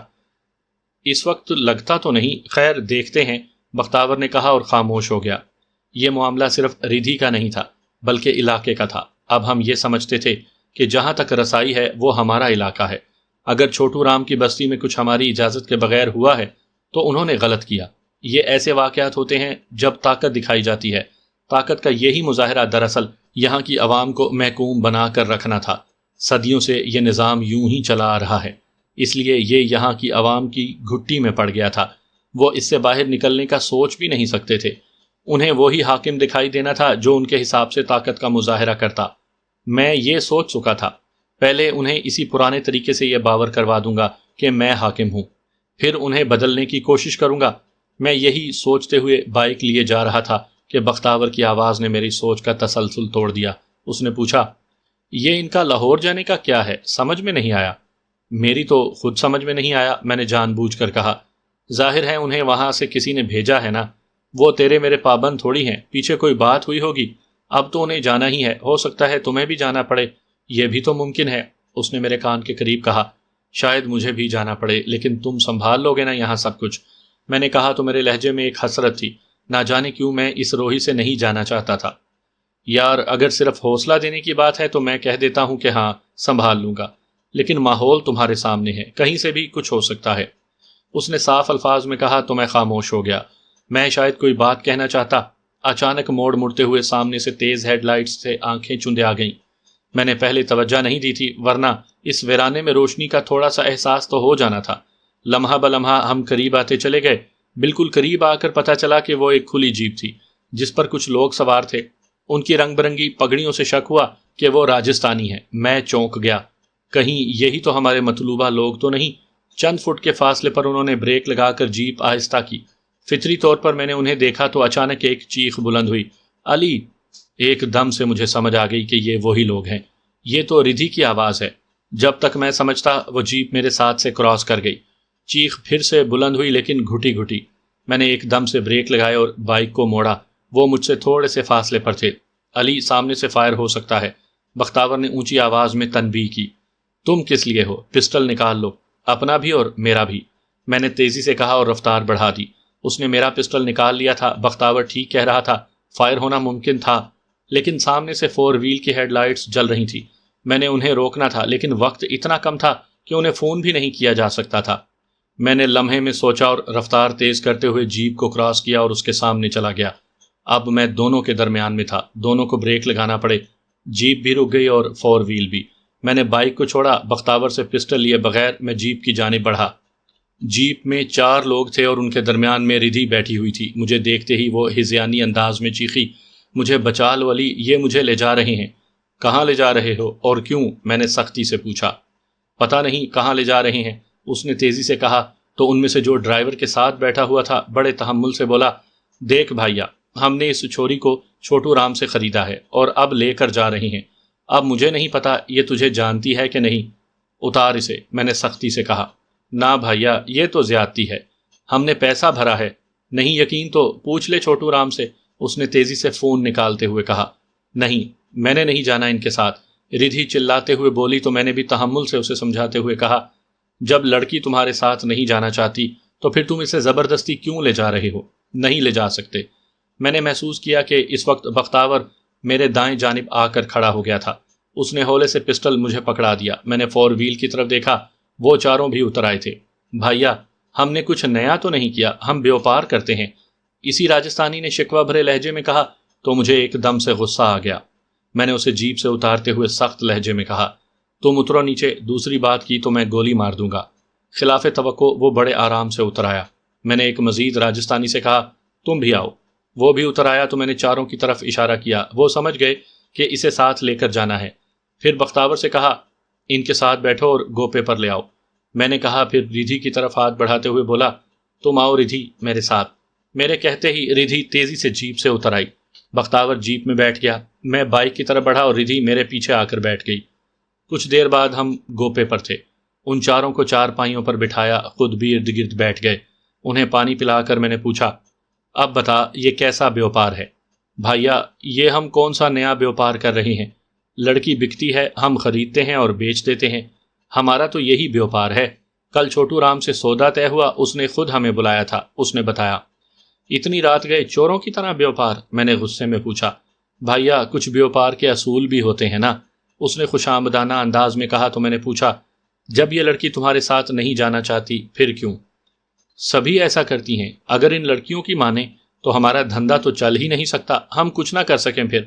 اس وقت لگتا تو نہیں، خیر دیکھتے ہیں، بختاور نے کہا اور خاموش ہو گیا۔ یہ معاملہ صرف ردھی کا نہیں تھا بلکہ علاقے کا تھا۔ اب ہم یہ سمجھتے تھے کہ جہاں تک رسائی ہے وہ ہمارا علاقہ ہے۔ اگر چھوٹو رام کی بستی میں کچھ ہماری اجازت کے بغیر ہوا ہے تو انہوں نے غلط کیا۔ یہ ایسے واقعات ہوتے ہیں جب طاقت دکھائی جاتی ہے۔ طاقت کا یہی مظاہرہ دراصل یہاں کی عوام کو محکوم بنا کر رکھنا تھا۔ صدیوں سے یہ نظام یوں ہی چلا آ رہا ہے، اس لیے یہ یہاں کی عوام کی گھٹی میں پڑ گیا تھا۔ وہ اس سے باہر نکلنے کا سوچ بھی نہیں سکتے تھے۔ انہیں وہی حاکم دکھائی دینا تھا جو ان کے حساب سے طاقت کا مظاہرہ کرتا۔ میں یہ سوچ چکا تھا، پہلے انہیں اسی پرانے طریقے سے یہ باور کروا دوں گا کہ میں حاکم ہوں، پھر انہیں بدلنے کی کوشش کروں گا۔ میں یہی سوچتے ہوئے بائک لیے جا رہا تھا کہ بختاور کی آواز نے میری سوچ کا تسلسل توڑ دیا۔ اس نے پوچھا، یہ ان کا لاہور جانے کا کیا ہے؟ سمجھ میں نہیں آیا۔ میری تو خود سمجھ میں نہیں آیا، میں نے جان بوجھ کر کہا۔ ظاہر ہے انہیں وہاں سے کسی نے بھیجا ہے نا، وہ تیرے میرے پابند تھوڑی ہیں، پیچھے کوئی بات ہوئی ہوگی۔ اب تو انہیں جانا ہی ہے، ہو سکتا ہے تمہیں بھی جانا پڑے، یہ بھی تو ممکن ہے۔ اس نے میرے کان کے قریب کہا، شاید مجھے بھی جانا پڑے، لیکن تم سنبھال لو گے نا یہاں سب کچھ؟ میں نے کہا تو میرے لہجے میں ایک حسرت تھی، نہ جانے کیوں میں اس روہی سے نہیں جانا چاہتا تھا۔ یار اگر صرف حوصلہ دینے کی بات ہے تو میں کہہ دیتا ہوں کہ ہاں سنبھال لوں گا، لیکن ماحول تمہارے سامنے ہے، کہیں سے بھی کچھ ہو سکتا ہے۔ اس نے صاف الفاظ میں کہا تو میں خاموش ہو گیا۔ میں شاید کوئی بات کہنا چاہتا، اچانک موڑ مڑتے ہوئے سامنے سے تیز ہیڈ لائٹس سے آنکھیں چندے آ گئیں۔ میں نے پہلے توجہ نہیں دی تھی، ورنہ اس ویرانے میں روشنی کا تھوڑا سا احساس تو ہو جانا تھا۔ لمحہ بلمحہ ہم قریب آتے چلے گئے۔ بالکل قریب آ کر پتہ چلا کہ وہ ایک کھلی جیپ تھی جس پر کچھ لوگ سوار تھے۔ ان کی رنگ برنگی پگڑیوں سے شک ہوا کہ وہ راجستھانی ہیں۔ میں چونک گیا، کہیں یہی تو ہمارے مطلوبہ لوگ تو نہیں؟ چند فٹ کے فاصلے پر انہوں نے بریک لگا کر جیپ آہستہ کی۔ فطری طور پر میں نے انہیں دیکھا تو اچانک ایک چیخ بلند ہوئی، علی! ایک دم سے مجھے سمجھ آ گئی کہ یہ وہی لوگ ہیں، یہ تو ردھی کی آواز ہے۔ جب تک میں سمجھتا وہ جیپ میرے ساتھ سے کراس کر گئی۔ چیخ پھر سے بلند ہوئی لیکن گھٹی گھٹی۔ میں نے ایک دم سے بریک لگائے اور بائک کو موڑا۔ وہ مجھ سے تھوڑے سے فاصلے پر تھے۔ علی، سامنے سے فائر ہو سکتا ہے، بختاور نے اونچی آواز میں تنبیہ کی۔ تم کس لیے ہو؟ پسٹل نکال لو، اپنا بھی اور میرا بھی، میں نے تیزی سے کہا اور رفتار بڑھا دی۔ اس نے میرا پسٹل نکال لیا تھا۔ بختاور ٹھیک کہہ رہا تھا، فائر ہونا ممکن تھا، لیکن سامنے سے 4 وہیل کی ہیڈ لائٹس جل رہی تھی۔ میں نے انہیں روکنا تھا لیکن وقت اتنا کم تھا کہ انہیں فون بھی نہیں کیا جا سکتا تھا۔ میں نے لمحے میں سوچا اور رفتار تیز کرتے ہوئے جیپ کو کراس کیا اور اس کے سامنے چلا گیا۔ اب میں دونوں کے درمیان میں تھا، دونوں کو بریک لگانا پڑے۔ جیپ بھی رک گئی اور 4 وہیل بھی۔ میں نے بائک کو چھوڑا، بختاور سے پسٹل لیے بغیر میں جیپ کی جانب بڑھا۔ جیپ میں 4 لوگ تھے اور ان کے درمیان میں ردھی بیٹھی ہوئی تھی۔ مجھے دیکھتے ہی وہ ہذیانی انداز میں چیخی، مجھے بچا لو علی، یہ مجھے لے جا رہے ہیں۔ کہاں لے جا رہے ہو اور کیوں؟ میں نے سختی سے پوچھا۔ پتہ نہیں کہاں لے جا رہے ہیں، اس نے تیزی سے کہا تو ان میں سے جو ڈرائیور کے ساتھ بیٹھا ہوا تھا بڑے تحمل سے بولا، دیکھ بھائیا، ہم نے اس چھوری کو چھوٹو رام سے خریدا ہے اور اب لے کر جا رہے ہیں۔ اب مجھے نہیں پتا یہ تجھے جانتی ہے کہ نہیں، اتار اسے، میں نے سختی سے کہا۔ نہ بھائیا، یہ تو زیادتی ہے، ہم نے پیسہ بھرا ہے، نہیں یقین تو پوچھ لے چھوٹو رام سے، اس نے تیزی سے فون نکالتے ہوئے کہا۔ نہیں، میں نے نہیں جانا ان کے ساتھ، ردھی چلاتے ہوئے بولی تو میں نے بھی تحمل سے اسے سمجھاتے ہوئے کہا، جب لڑکی تمہارے ساتھ نہیں جانا چاہتی تو پھر تم اسے زبردستی کیوں لے جا رہے ہو؟ نہیں لے جا سکتے۔ میں نے محسوس کیا کہ اس وقت بختاور میرے دائیں جانب آ کر کھڑا ہو گیا تھا۔ اس نے ہولے سے پسٹل مجھے پکڑا دیا۔ میں نے 4 وہیل کی طرف دیکھا، وہ چاروں بھی اتر آئے تھے۔ بھائیا، ہم نے کچھ نیا تو نہیں کیا، ہم بیوپار کرتے ہیں، اسی راجستھانی نے شکوہ بھرے لہجے میں کہا تو مجھے ایک دم سے غصہ آ گیا۔ میں نے اسے جیپ سے اتارتے ہوئے سخت لہجے میں کہا، تم اترو نیچے، دوسری بات کی تو میں گولی مار دوں گا۔ خلاف توقع وہ بڑے آرام سے اتر آیا۔ میں نے ایک مزید راجستھانی سے کہا، تم بھی آؤ۔ وہ بھی اتر آیا تو میں نے چاروں کی طرف اشارہ کیا۔ وہ سمجھ گئے کہ اسے ساتھ لے کر جانا ہے۔ پھر بختاور سے کہا، ان کے ساتھ بیٹھو اور گوپے پر لے آؤ۔ میں نے کہا، پھر ردھی کی طرف ہاتھ بڑھاتے ہوئے بولا، تم آؤ ردھی میرے ساتھ۔ میرے کہتے ہی ردھی تیزی سے جیپ سے اتر آئی۔ بختاور جیپ میں بیٹھ گیا، میں بائک کی طرف بڑھا اور ردھی میرے پیچھے آ کر بیٹھ گئی۔ کچھ دیر بعد ہم گوپے پر تھے۔ ان چاروں کو 4 پائیوں پر بٹھایا، خود بھی ارد گرد بیٹھ گئے۔ انہیں پانی پلا کر میں نے پوچھا، اب بتا یہ کیسا بیوپار ہے؟ بھائیا یہ ہم کون سا نیا بیوپار کر رہے ہیں؟ لڑکی بکتی ہے، ہم خریدتے ہیں اور بیچ دیتے ہیں، ہمارا تو یہی بیوپار ہے۔ کل چھوٹو رام سے سودا طے ہوا، اس نے خود ہمیں بلایا تھا، اس نے بتایا۔ اتنی رات گئے چوروں کی طرح بیوپار؟ میں نے غصے میں پوچھا۔ بھائیا کچھ بیوپار کے اصول بھی ہوتے ہیں نا، اس نے خوش آمدانہ انداز میں کہا تو میں نے پوچھا، جب یہ لڑکی تمہارے ساتھ نہیں جانا چاہتی پھر کیوں؟ سبھی ایسا کرتی ہیں، اگر ان لڑکیوں کی مانیں تو ہمارا دھندا تو چل ہی نہیں سکتا، ہم کچھ نہ کر سکیں پھر۔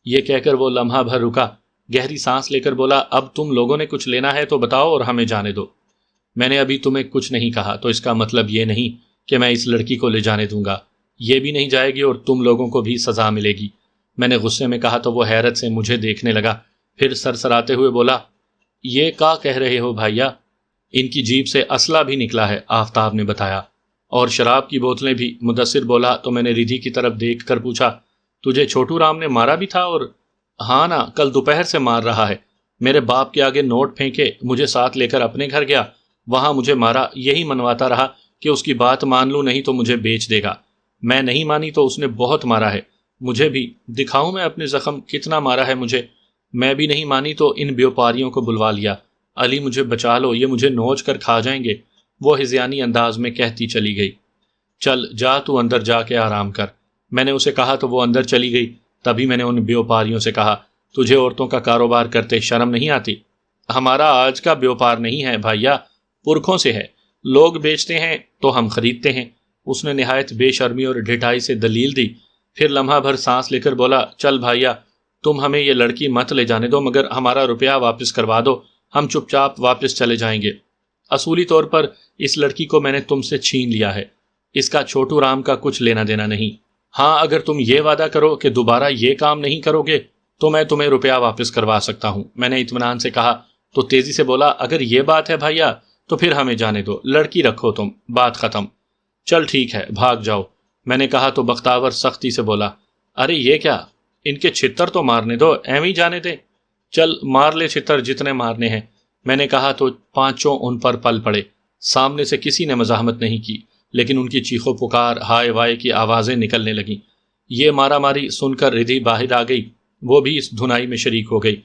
یہ کہہ کر وہ لمحہ بھر رکا، گہری سانس لے کر بولا، اب تم لوگوں نے کچھ لینا ہے تو بتاؤ اور ہمیں جانے دو۔ میں نے ابھی تمہیں کچھ نہیں کہا تو اس کا مطلب یہ نہیں کہ میں اس لڑکی کو لے جانے دوں گا، یہ بھی نہیں جائے گی اور تم لوگوں کو بھی سزا ملے گی، میں نے غصے میں کہا تو وہ حیرت سے مجھے دیکھنے لگا، پھر سرسراتے ہوئے بولا، یہ کیا کہہ رہے ہو بھائیا؟ ان کی جیب سے اسلحہ بھی نکلا ہے، آفتاب نے بتایا، اور شراب کی بوتلیں بھی، مدثر بولا تو میں نے ردھی کی طرف دیکھ کر پوچھا، تجھے چھوٹو رام نے مارا بھی تھا؟ اور ہاں نا، کل دوپہر سے مار رہا ہے، میرے باپ کے آگے نوٹ پھینکے، مجھے ساتھ لے کر اپنے گھر گیا، وہاں مجھے مارا، یہی منواتا رہا کہ اس کی بات مان لوں نہیں تو مجھے بیچ دے گا، میں نہیں مانی تو اس نے بہت مارا ہے مجھے بھی، دکھاؤں میں اپنے زخم کتنا مارا ہے مجھے، میں بھی نہیں مانی تو ان بیوپاریوں کو بلوا لیا، علی مجھے بچا لو، یہ مجھے نوچ کر کھا جائیں گے، وہ ہذیانی انداز میں کہتی چلی گئی۔ چل جا تو اندر جا کے آرام کر، میں نے اسے کہا تو وہ اندر چلی گئی۔ تبھی میں نے ان بیوپاریوں سے کہا، تجھے عورتوں کا کاروبار کرتے شرم نہیں آتی؟ ہمارا آج کا بیوپار نہیں ہے بھائیا، پرکھوں سے ہے، لوگ بیچتے ہیں تو ہم خریدتے ہیں، اس نے نہایت بے شرمی اور ڈھٹائی سے دلیل دی، پھر لمحہ بھر سانس لے کر بولا، چل بھائیا تم ہمیں یہ لڑکی مت لے جانے دو، مگر ہمارا روپیہ واپس کروا دو، ہم چپ چاپ واپس چلے جائیں گے۔ اصولی طور پر اس لڑکی کو میں نے تم سے چھین لیا ہے، اس کا چھوٹو رام کا کچھ لینا دینا نہیں، ہاں اگر تم یہ وعدہ کرو کہ دوبارہ یہ کام نہیں کرو گے تو میں تمہیں روپیہ واپس کروا سکتا ہوں، میں نے اطمینان سے کہا تو تیزی سے بولا، اگر یہ بات ہے بھائیا تو پھر ہمیں جانے دو، لڑکی رکھو تم، بات ختم، چل ٹھیک ہے بھاگ جاؤ، میں نے کہا تو بختاور سختی سے بولا، ارے یہ کیا، ان کے چھتر تو مارنے دو، ایویں جانے دے، چل مار لے چھتر جتنے مارنے ہیں، میں نے کہا تو پانچوں ان پر پل پڑے، سامنے سے کسی نے مزاحمت نہیں کی، لیکن ان کی چیخو پکار، ہائے وائے کی آوازیں نکلنے لگیں۔ یہ مارا ماری سن کر ردھی باہر آ گئی، وہ بھی اس دھنائی میں شریک ہو گئی،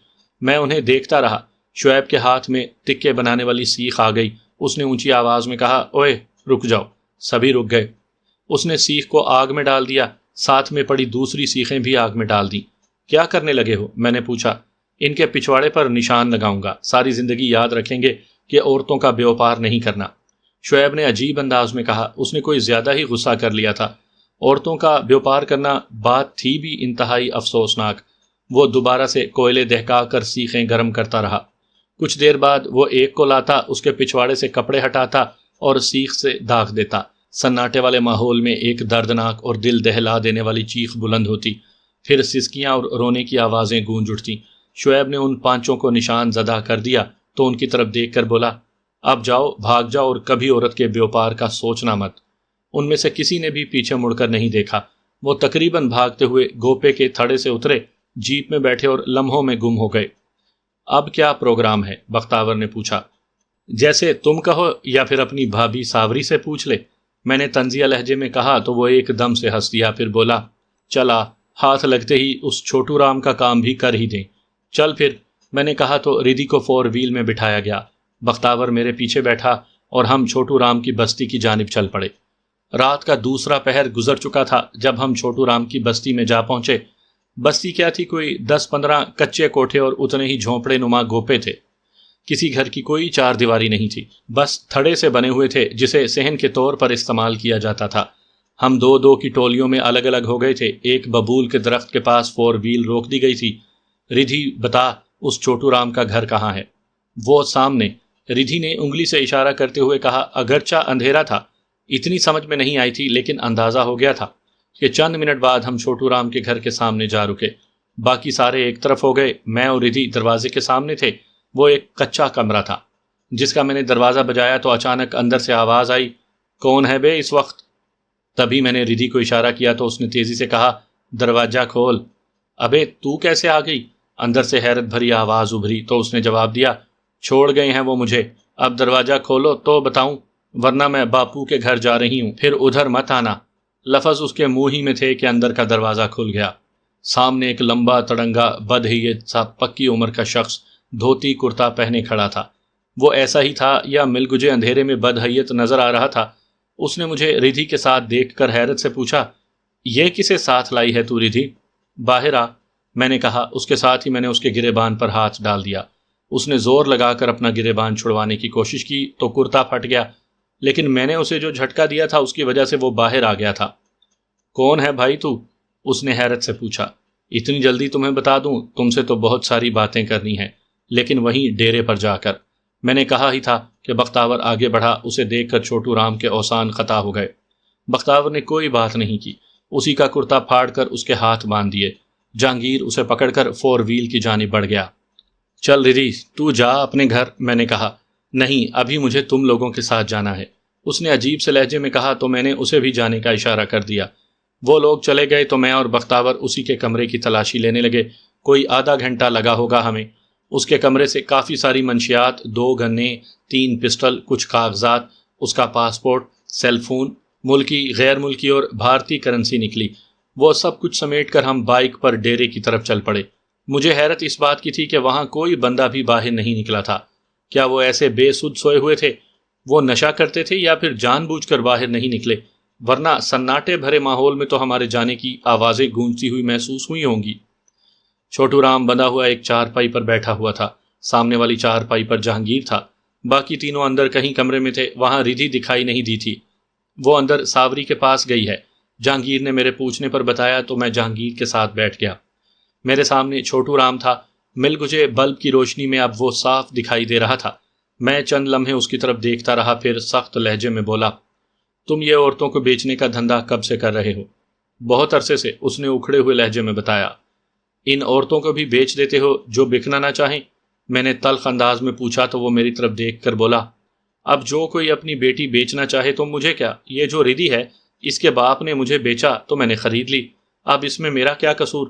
میں انہیں دیکھتا رہا۔ شعیب کے ہاتھ میں ٹکے بنانے والی سیخ آ گئی، اس نے اونچی آواز میں کہا، اوئے رک جاؤ، سبھی رک گئے۔ اس نے سیخ کو آگ میں ڈال دیا، ساتھ میں پڑی دوسری سیخیں بھی آگ میں ڈال دیں۔ کیا کرنے لگے ہو؟ میں نے پوچھا۔ ان کے پچھواڑے پر نشان لگاؤں گا، ساری زندگی یاد رکھیں گے کہ عورتوں کا بیوپار نہیں کرنا، شعیب نے عجیب انداز میں کہا، اس نے کوئی زیادہ ہی غصہ کر لیا تھا۔ عورتوں کا بیوپار کرنا بات تھی بھی انتہائی افسوسناک۔ وہ دوبارہ سے کوئلے دہکا کر سیخیں گرم کرتا رہا، کچھ دیر بعد وہ ایک کو لاتا، اس کے پچھواڑے سے کپڑے ہٹاتا اور سیخ سے داغ دیتا، سناٹے والے ماحول میں ایک دردناک اور دل دہلا دینے والی چیخ بلند ہوتی، پھر سسکیاں اور رونے کی آوازیں گونج اٹھتیں۔ شعیب نے ان پانچوں کو نشان زدہ کر دیا تو ان کی طرف دیکھ کر بولا، اب جاؤ، بھاگ جاؤ اور کبھی عورت کے بیوپار کا سوچنا مت۔ ان میں سے کسی نے بھی پیچھے مڑ کر نہیں دیکھا، وہ تقریباً بھاگتے ہوئے گوپے کے تھڑے سے اترے، جیپ میں بیٹھے اور لمحوں میں گم ہو گئے۔ اب کیا پروگرام ہے؟ بختاور نے پوچھا۔ جیسے تم کہو یا پھر اپنی بھابھی ساوری سے پوچھ لے، میں نے طنزیہ لہجے میں کہا تو وہ ایک دم سے ہنس دیا، پھر بولا، چلا ہاتھ لگتے ہی اس چھوٹو رام کا کام بھی کر ہی دیں، چل پھر، میں نے کہا تو ردھی کو فور ویل میں بٹھایا گیا، بختاور میرے پیچھے بیٹھا اور ہم چھوٹو رام کی بستی کی جانب چل پڑے۔ رات کا دوسرا پہر گزر چکا تھا جب ہم چھوٹو رام کی بستی میں جا پہنچے۔ بستی کیا تھی، کوئی 10-15 کچے کوٹھے اور اتنے ہی جھونپڑے نما گوپے تھے، کسی گھر کی کوئی چار دیواری نہیں تھی، بس تھڑے سے بنے ہوئے تھے جسے صحن کے طور پر استعمال کیا جاتا تھا۔ ہم دو دو کی ٹولیوں میں الگ الگ ہو گئے تھے، ایک ببول کے درخت کے پاس فور ویل روک دی گئی تھی۔ ردھی بتا اس چھوٹو رام کا گھر کہاں ہے؟ وہ سامنے، ردھی نے انگلی سے اشارہ کرتے ہوئے کہا، اگرچہ اندھیرا تھا، اتنی سمجھ میں نہیں آئی تھی لیکن اندازہ ہو گیا تھا کہ چند منٹ بعد ہم چھوٹو رام کے گھر کے سامنے جا رکے۔ باقی سارے ایک طرف ہو گئے، میں اور ردھی دروازے کے سامنے تھے۔ وہ ایک کچا کمرہ تھا جس کا میں نے دروازہ بجایا تو اچانک اندر سے آواز آئی، کون ہے بے اس وقت؟ تبھی میں نے ردھی کو اشارہ کیا تو اس نے تیزی سے کہا، دروازہ کھول۔ ابے تو کیسے آ گئی؟ اندر سے حیرت بھری آواز ابھری تو اس نے جواب دیا، چھوڑ گئے ہیں وہ مجھے، اب دروازہ کھولو تو بتاؤں۔ ورنہ میں باپو کے گھر جا رہی ہوں، پھر ادھر مت آنا۔ لفظ اس کے منہ ہی میں تھے کہ اندر کا دروازہ کھل گیا۔ سامنے ایک لمبا تڑنگا بدہیت سا پکی عمر کا شخص دھوتی کرتا پہنے کھڑا تھا۔ وہ ایسا ہی تھا یا ملگجے اندھیرے میں بدہیت نظر آ رہا تھا؟ اس نے مجھے ردھی کے ساتھ دیکھ کر حیرت سے پوچھا، یہ کسے ساتھ لائی ہے تو ردھی؟ باہر آ، میں نے کہا۔ اس کے ساتھ ہی میں نے اس کے گریبان پر ہاتھ ڈال دیا۔ اس نے زور لگا کر اپنا گریبان چھڑوانے کی کوشش کی تو کرتا پھٹ گیا، لیکن میں نے اسے جو جھٹکا دیا تھا اس کی وجہ سے وہ باہر آ گیا تھا۔ کون ہے بھائی تو؟ اس نے حیرت سے پوچھا۔ اتنی جلدی تمہیں بتا دوں؟ تم سے تو بہت ساری باتیں کرنی ہیں، لیکن وہیں ڈیرے پر جا کر۔ میں نے کہا ہی تھا کہ بختاور آگے بڑھا۔ اسے دیکھ کر چھوٹو رام کے اوسان خطا ہو گئے۔ بختاور نے کوئی بات نہیں کی، اسی کا کرتا پھاڑ کر اس کے ہاتھ باندھ دیے۔ جہانگیر اسے پکڑ کر 4 وہیل کی جانب بڑھ گیا۔ چل ردھی، تو جا اپنے گھر، میں نے کہا۔ نہیں، ابھی مجھے تم لوگوں کے ساتھ جانا ہے، اس نے عجیب سے لہجے میں کہا تو میں نے اسے بھی جانے کا اشارہ کر دیا۔ وہ لوگ چلے گئے تو میں اور بختاور اسی کے کمرے کی تلاشی لینے لگے۔ کوئی آدھا گھنٹہ لگا ہوگا ہمیں۔ اس کے کمرے سے کافی ساری منشیات، 2 گنے، 3 پسٹل، کچھ کاغذات، اس کا پاسپورٹ، سیل فون، ملکی، غیر ملکی اور بھارتی کرنسی نکلی۔ وہ سب کچھ سمیٹ کر ہم بائک پر ڈیرے کی طرف چل پڑے۔ مجھے حیرت اس بات کی تھی کہ وہاں کوئی بندہ بھی باہر نہیں نکلا تھا۔ کیا وہ ایسے بے سدھ سوئے ہوئے تھے؟ وہ نشہ کرتے تھے یا پھر جان بوجھ کر باہر نہیں نکلے؟ ورنہ سناٹے بھرے ماحول میں تو ہمارے جانے کی آوازیں گونجتی ہوئی محسوس ہوئی ہوں گی۔ چھوٹو رام بندھا ہوا ایک چارپائی پر بیٹھا ہوا تھا۔ سامنے والی چارپائی پر جہانگیر تھا۔ باقی تینوں اندر کہیں کمرے میں تھے۔ وہاں ردھی دکھائی نہیں دی تھی۔ وہ اندر ساوری کے پاس گئی ہے، جہانگیر نے میرے پوچھنے پر بتایا تو میں جہانگیر کے ساتھ بیٹھ گیا۔ میرے سامنے چھوٹو رام تھا۔ مل گجے بلب کی روشنی میں اب وہ صاف دکھائی دے رہا تھا۔ میں چند لمحے اس کی طرف دیکھتا رہا، پھر سخت لہجے میں بولا، تم یہ عورتوں کو بیچنے کا دھندا کب سے کر رہے ہو؟ بہت عرصے سے، اس نے اکھڑے ہوئے لہجے میں بتایا۔ ان عورتوں کو بھی بیچ دیتے ہو جو بکنا نہ چاہیں؟ میں نے تلخ انداز میں پوچھا تو وہ میری طرف دیکھ کر بولا، اب جو کوئی اپنی بیٹی بیچنا چاہے تو مجھے کیا؟ یہ جو ردھی ہے، اس کے باپ نے مجھے بیچا تو میں نے خرید لی، اب اس میں میرا کیا قصور؟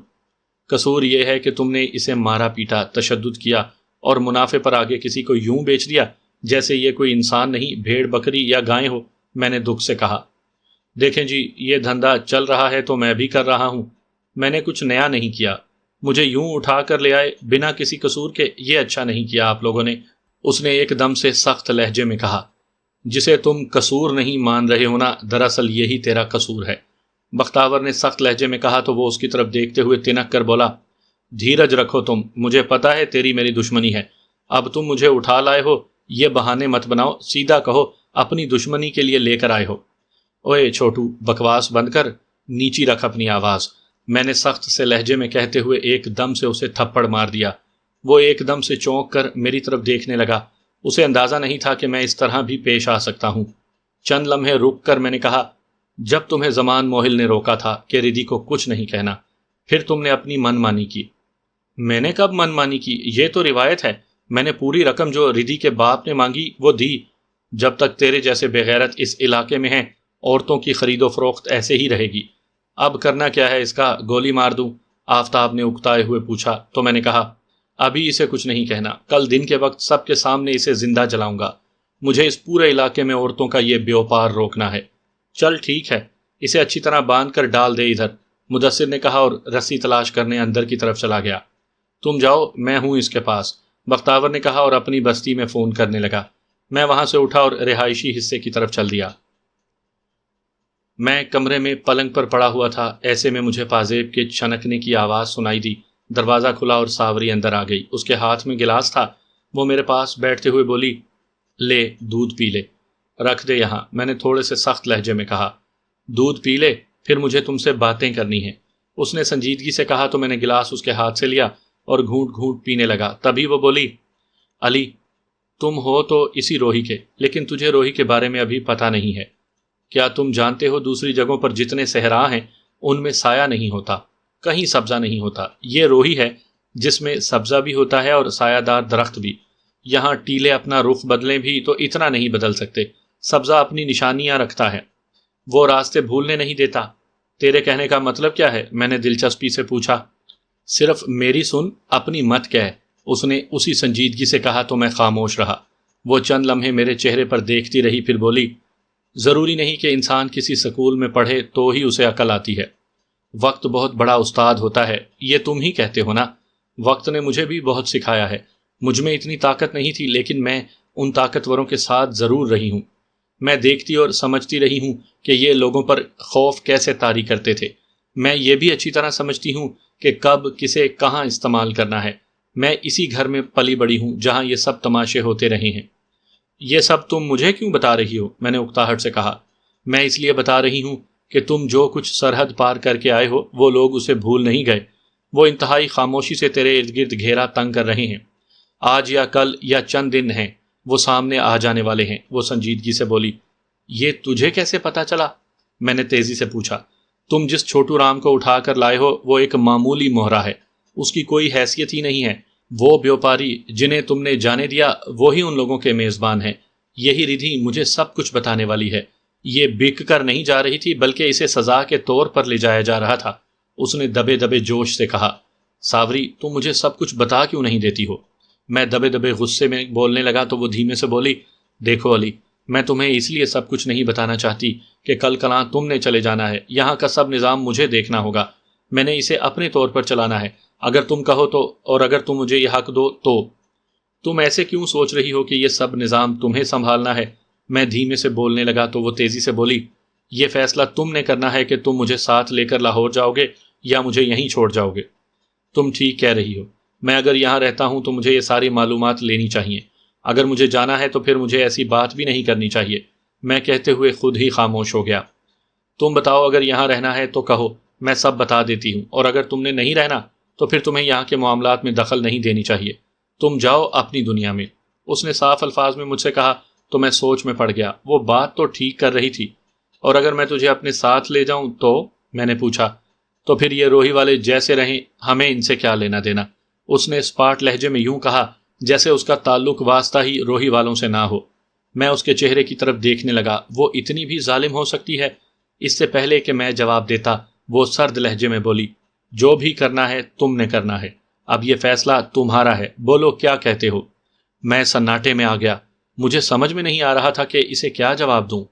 قصور یہ ہے کہ تم نے اسے مارا پیٹا، تشدد کیا اور منافع پر آگے کسی کو یوں بیچ دیا جیسے یہ کوئی انسان نہیں، بھیڑ بکری یا گائے ہو۔ میں نے دکھ سے کہا، دیکھیں جی، یہ دھندا چل رہا ہے تو میں بھی کر رہا ہوں، میں نے کچھ نیا نہیں کیا، مجھے یوں اٹھا کر لے آئے بنا کسی قصور کے، یہ اچھا نہیں کیا آپ لوگوں نے، اس نے ایک دم سے سخت لہجے میں کہا۔ جسے تم قصور نہیں مان رہے ہو نا، دراصل یہی تیرا قصور ہے، بختاور نے سخت لہجے میں کہا تو وہ اس کی طرف دیکھتے ہوئے تنک کر بولا، دھیرج رکھو تم، مجھے پتا ہے تیری میری دشمنی ہے، اب تم مجھے اٹھا لائے ہو، یہ بہانے مت بناؤ، سیدھا کہو اپنی دشمنی کے لیے لے کر آئے ہو۔ اوئے چھوٹو، بکواس بند کر، نیچی رکھ اپنی آواز، میں نے سخت سے لہجے میں کہتے ہوئے ایک دم سے اسے تھپڑ مار دیا۔ وہ ایک دم سے چونک کر میری طرف دیکھنے لگا۔ اسے اندازہ نہیں تھا کہ میں اس طرح بھی پیش آ سکتا ہوں۔ چند لمحے رک کر میں نے کہا، جب تمہیں زمان موہل نے روکا تھا کہ ردھی کو کچھ نہیں کہنا، پھر تم نے اپنی من مانی کی۔ میں نے کب من مانی کی؟ یہ تو روایت ہے، میں نے پوری رقم جو ردھی کے باپ نے مانگی وہ دی۔ جب تک تیرے جیسے بغیرت اس علاقے میں ہیں، عورتوں کی خرید و فروخت ایسے ہی رہے گی۔ اب کرنا کیا ہے اس کا؟ گولی مار دوں؟ آفتاب نے اکتائے ہوئے پوچھا تو میں نے کہا، ابھی اسے کچھ نہیں کہنا، کل دن کے وقت سب کے سامنے اسے زندہ جلاؤں گا۔ مجھے اس پورے علاقے میں عورتوں کا یہ بیوپار روکنا ہے۔ چل ٹھیک ہے، اسے اچھی طرح باندھ کر ڈال دے ادھر، مدثر نے کہا اور رسی تلاش کرنے اندر کی طرف چلا گیا۔ تم جاؤ، میں ہوں اس کے پاس، بختاور نے کہا اور اپنی بستی میں فون کرنے لگا۔ میں وہاں سے اٹھا اور رہائشی حصے کی طرف چل دیا۔ میں کمرے میں پلنگ پر پڑا ہوا تھا، ایسے میں مجھے پازیب کے چھنکنے کی آواز سنائی دی۔ دروازہ کھلا اور ساوری اندر آ گئی۔ اس کے ہاتھ میں گلاس تھا۔ وہ میرے پاس بیٹھتے ہوئے بولی، لے دودھ پی لے، رکھ دے یہاں، میں نے تھوڑے سے سخت لہجے میں کہا۔ دودھ پی لے، پھر مجھے تم سے باتیں کرنی ہیں، اس نے سنجیدگی سے کہا تو میں نے گلاس اس کے ہاتھ سے لیا اور گھونٹ گھونٹ پینے لگا۔ تبھی وہ بولی، علی، تم ہو تو اسی روہی کے، لیکن تجھے روہی کے بارے میں ابھی پتہ نہیں ہے۔ کیا تم جانتے ہو دوسری جگہوں پر جتنے صحرا ہیں ان میں سایہ نہیں ہوتا، کہیں سبزہ نہیں ہوتا، یہ روہی ہے جس میں سبزہ بھی ہوتا ہے اور سایہ دار درخت بھی۔ یہاں ٹیلے اپنا رخ بدلیں بھی تو اتنا نہیں بدل سکتے، سبزہ اپنی نشانیاں رکھتا ہے، وہ راستے بھولنے نہیں دیتا۔ تیرے کہنے کا مطلب کیا ہے؟ میں نے دلچسپی سے پوچھا۔ صرف میری سن، اپنی مت کہہ، اس نے اسی سنجیدگی سے کہا تو میں خاموش رہا۔ وہ چند لمحے میرے چہرے پر دیکھتی رہی، پھر بولی، ضروری نہیں کہ انسان کسی سکول میں پڑھے تو ہی اسے عقل آتی ہے۔ وقت بہت بڑا استاد ہوتا ہے، یہ تم ہی کہتے ہو نا۔ وقت نے مجھے بھی بہت سکھایا ہے۔ مجھ میں اتنی طاقت نہیں تھی، لیکن میں ان طاقتوروں کے ساتھ ضرور رہی ہوں۔ میں دیکھتی اور سمجھتی رہی ہوں کہ یہ لوگوں پر خوف کیسے طاری کرتے تھے۔ میں یہ بھی اچھی طرح سمجھتی ہوں کہ کب کسے کہاں استعمال کرنا ہے۔ میں اسی گھر میں پلی بڑی ہوں جہاں یہ سب تماشے ہوتے رہے ہیں۔ یہ سب تم مجھے کیوں بتا رہی ہو؟ میں نے اکتاہٹ سے کہا۔ میں اس لیے بتا رہی ہوں کہ تم جو کچھ سرحد پار کر کے آئے ہو وہ لوگ اسے بھول نہیں گئے۔ وہ انتہائی خاموشی سے تیرے ارد گرد گھیرا تنگ کر رہے ہیں۔ آج یا کل یا چند دن ہیں وہ سامنے آ جانے والے ہیں۔ وہ سنجیدگی سے بولی۔ یہ تجھے کیسے پتا چلا؟ میں نے تیزی سے پوچھا۔ تم جس چھوٹو رام کو اٹھا کر لائے ہو وہ ایک معمولی مہرہ ہے، اس کی کوئی حیثیت ہی نہیں ہے۔ وہ بیوپاری جنہیں تم نے جانے دیا وہی ان لوگوں کے میزبان ہیں۔ یہی ردھی مجھے سب کچھ بتانے والی ہے۔ یہ بک کر نہیں جا رہی تھی بلکہ اسے سزا کے طور پر لے جایا جا رہا تھا۔ اس نے دبے دبے جوش سے کہا۔ ساوری، تم مجھے سب کچھ بتا کیوں نہیں دیتی ہو؟ میں دبے دبے غصے میں بولنے لگا تو وہ دھیمے سے بولی، دیکھو علی، میں تمہیں اس لیے سب کچھ نہیں بتانا چاہتی کہ کل کلاں تم نے چلے جانا ہے۔ یہاں کا سب نظام مجھے دیکھنا ہوگا۔ میں نے اسے اپنے طور پر چلانا ہے۔ اگر تم کہو تو، اور اگر تم مجھے یہ حق دو تو۔ تم ایسے کیوں سوچ رہی ہو کہ یہ سب نظام تمہیں سنبھالنا ہے؟ میں دھیمے سے بولنے لگا تو وہ تیزی سے بولی، یہ فیصلہ تم نے کرنا ہے کہ تم مجھے ساتھ لے کر لاہور جاؤ گے یا مجھے یہیں چھوڑ جاؤ گے۔ تم ٹھیک کہہ رہی ہو۔ میں اگر یہاں رہتا ہوں تو مجھے یہ ساری معلومات لینی چاہیے۔ اگر مجھے جانا ہے تو پھر مجھے ایسی بات بھی نہیں کرنی چاہیے۔ میں کہتے ہوئے خود ہی خاموش ہو گیا۔ تم بتاؤ، اگر یہاں رہنا ہے تو کہو، میں سب بتا دیتی ہوں، اور اگر تم نے نہیں رہنا تو پھر تمہیں یہاں کے معاملات میں دخل نہیں دینی چاہیے۔ تم جاؤ اپنی دنیا میں۔ اس نے صاف الفاظ میں مجھ سے کہا تو میں سوچ میں پڑ گیا۔ وہ بات تو ٹھیک کر رہی تھی۔ اور اگر میں تجھے اپنے ساتھ لے جاؤں تو؟ میں نے پوچھا۔ تو پھر یہ روہی والے جیسے رہیں، ہمیں ان سے کیا لینا دینا؟ اس نے اسپاٹ لہجے میں یوں کہا جیسے اس کا تعلق واسطہ ہی روہی والوں سے نہ ہو۔ میں اس کے چہرے کی طرف دیکھنے لگا۔ وہ اتنی بھی ظالم ہو سکتی ہے؟ اس سے پہلے کہ میں جواب دیتا وہ سرد لہجے میں بولی، جو بھی کرنا ہے تم نے کرنا ہے۔ اب یہ فیصلہ تمہارا ہے، بولو کیا کہتے ہو؟ میں سناٹے میں آ گیا۔ مجھے سمجھ میں نہیں آ رہا تھا کہ اسے کیا جواب دوں۔